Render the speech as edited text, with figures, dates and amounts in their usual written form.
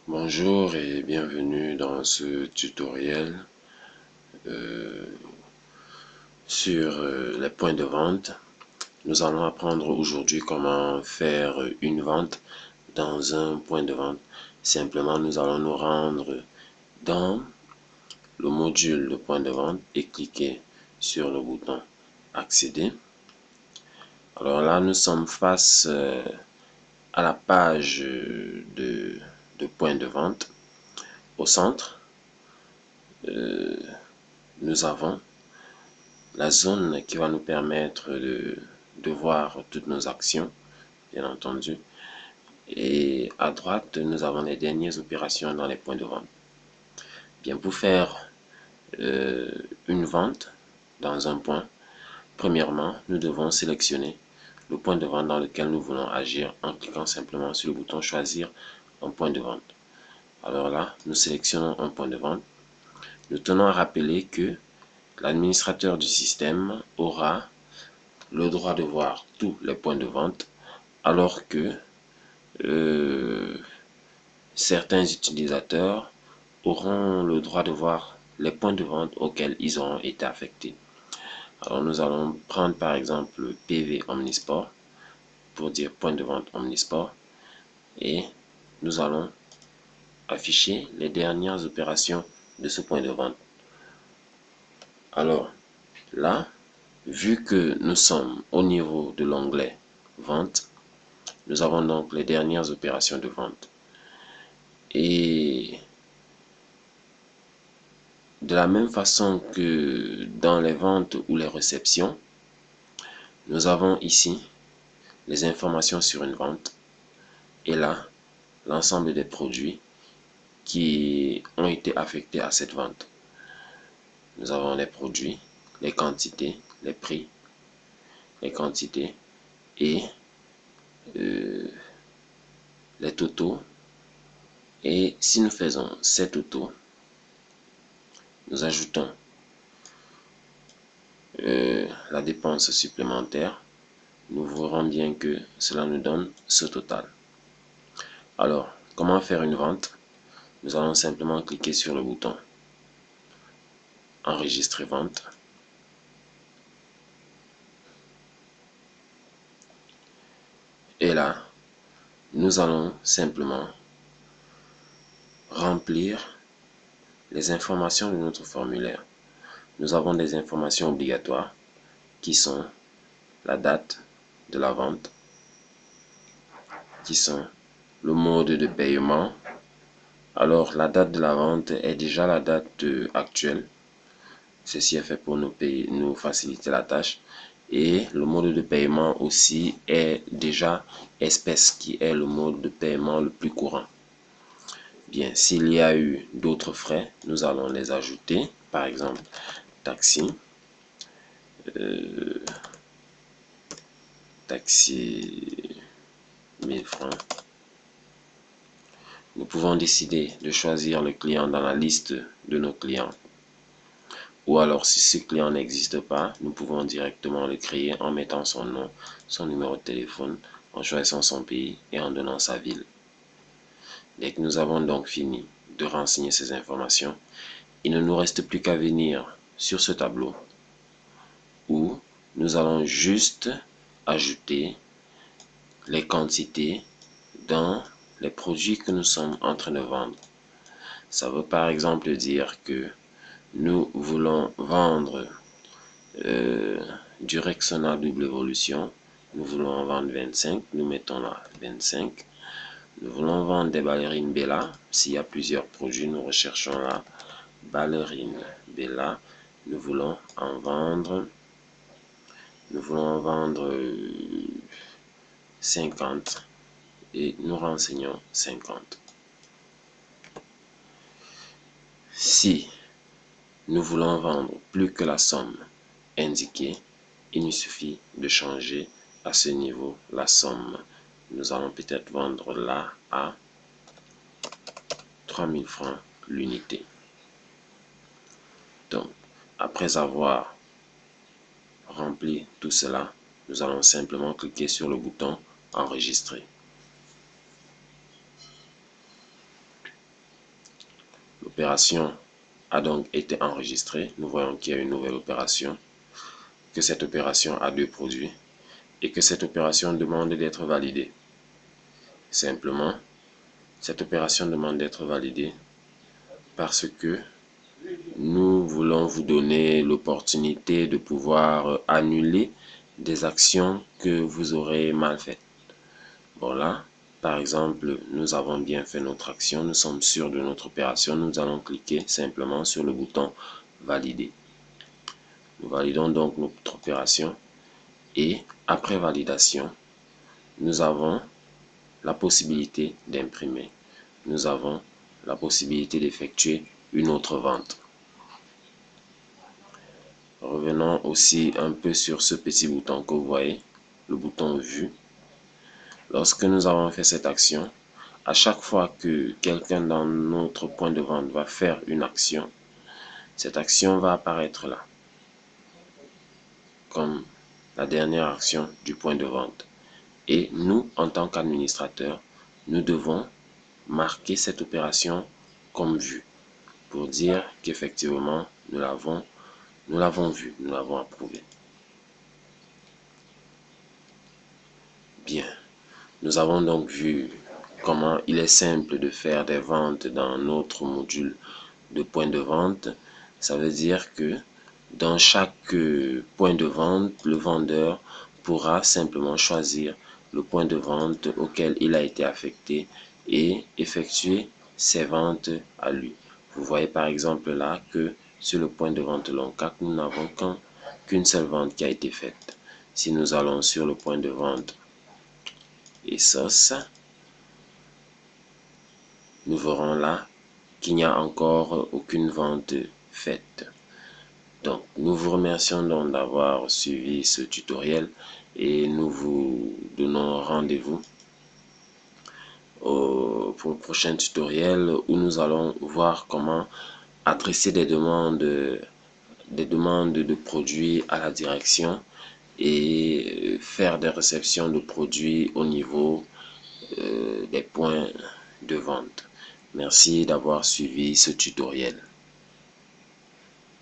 Bonjour et bienvenue dans ce tutoriel euh, sur les points de vente. Nous allons apprendre aujourd'hui comment faire une vente dans un point de vente. Simplement, nous allons nous rendre dans le module de point de vente et cliquer sur le bouton accéder. Alors là, nous sommes face à la page de point de vente. Au centre, nous avons la zone qui va nous permettre de voir toutes nos actions, bien entendu. Et à droite, nous avons les dernières opérations dans les points de vente. Bien, pour faire une vente dans un point, premièrement, nous devons sélectionner le point de vente dans lequel nous voulons agir en cliquant simplement sur le bouton choisir un point de vente. Alors là, nous sélectionnons un point de vente. Nous tenons à rappeler que l'administrateur du système aura le droit de voir tous les points de vente, alors que certains utilisateurs auront le droit de voir les points de vente auxquels ils auront été affectés. Alors nous allons prendre par exemple PV Omnisport pour dire point de vente Omnisport et nous allons afficher les dernières opérations de ce point de vente. Alors là, vu que nous sommes au niveau de l'onglet vente, nous avons donc les dernières opérations de vente. Et de la même façon que dans les ventes ou les réceptions, nous avons ici les informations sur une vente et là, l'ensemble des produits qui ont été affectés à cette vente. Nous avons les produits, les quantités, les prix, les quantités et les totaux. Et si nous faisons ces totaux, nous ajoutons la dépense supplémentaire, nous verrons bien que cela nous donne ce total. Alors, comment faire une vente? Nous allons simplement cliquer sur le bouton enregistrer vente. Et là, nous allons simplement remplir les informations de notre formulaire. Nous avons des informations obligatoires qui sont la date de la vente, qui sont le mode de paiement. Alors, la date de la vente est déjà la date actuelle. Ceci est fait pour nous faciliter la tâche. Et le mode de paiement aussi est déjà espèce, qui est le mode de paiement le plus courant. Bien, s'il y a eu d'autres frais, nous allons les ajouter. Par exemple, taxi. Taxi 1000 francs. Nous pouvons décider de choisir le client dans la liste de nos clients. Ou alors, si ce client n'existe pas, nous pouvons directement le créer en mettant son nom, son numéro de téléphone, en choisissant son pays et en donnant sa ville. Dès que nous avons donc fini de renseigner ces informations, il ne nous reste plus qu'à venir sur ce tableau où nous allons juste ajouter les quantités dans les produits que nous sommes en train de vendre. Ça veut par exemple dire que nous voulons vendre du Rexona Double Évolution. Nous voulons en vendre 25. Nous mettons là 25. Nous voulons vendre des ballerines Bella. S'il y a plusieurs produits, nous recherchons la ballerine Bella. Nous voulons en vendre 50 et nous renseignons 50. Si nous voulons vendre plus que la somme indiquée, il nous suffit de changer à ce niveau la somme. Nous allons peut-être vendre là à 3000 francs l'unité. Donc, après avoir rempli tout cela, nous allons simplement cliquer sur le bouton enregistrer. opération a donc été enregistrée. Nous voyons qu'il y a une nouvelle opération, que cette opération a 2 produits et que cette opération demande d'être validée. Simplement, cette opération demande d'être validée parce que nous voulons vous donner l'opportunité de pouvoir annuler des actions que vous aurez mal faites. Bon là, par exemple, nous avons bien fait notre action, nous sommes sûrs de notre opération, nous allons cliquer simplement sur le bouton valider. Nous validons donc notre opération et après validation, nous avons la possibilité d'imprimer. Nous avons la possibilité d'effectuer une autre vente. Revenons aussi un peu sur ce petit bouton que vous voyez, le bouton vue. Lorsque nous avons fait cette action, à chaque fois que quelqu'un dans notre point de vente va faire une action, cette action va apparaître là, comme la dernière action du point de vente. Et nous, en tant qu'administrateurs, nous devons marquer cette opération comme vue pour dire qu'effectivement, nous l'avons vu, nous l'avons approuvé. Bien, nous avons donc vu comment il est simple de faire des ventes dans notre module de point de vente. Ça veut dire que dans chaque point de vente, le vendeur pourra simplement choisir le point de vente auquel il a été affecté et effectuer ses ventes à lui. Vous voyez par exemple là que sur le point de vente Loncac, nous n'avons qu'une seule vente qui a été faite. Si nous allons sur le point de vente Essos, nous verrons là qu'il n'y a encore aucune vente faite. Donc, nous vous remercions donc d'avoir suivi ce tutoriel et nous vous donnons rendez-vous pour le prochain tutoriel où nous allons voir comment adresser des demandes de produits à la direction et faire des réceptions de produits au niveau des points de vente. Merci d'avoir suivi ce tutoriel.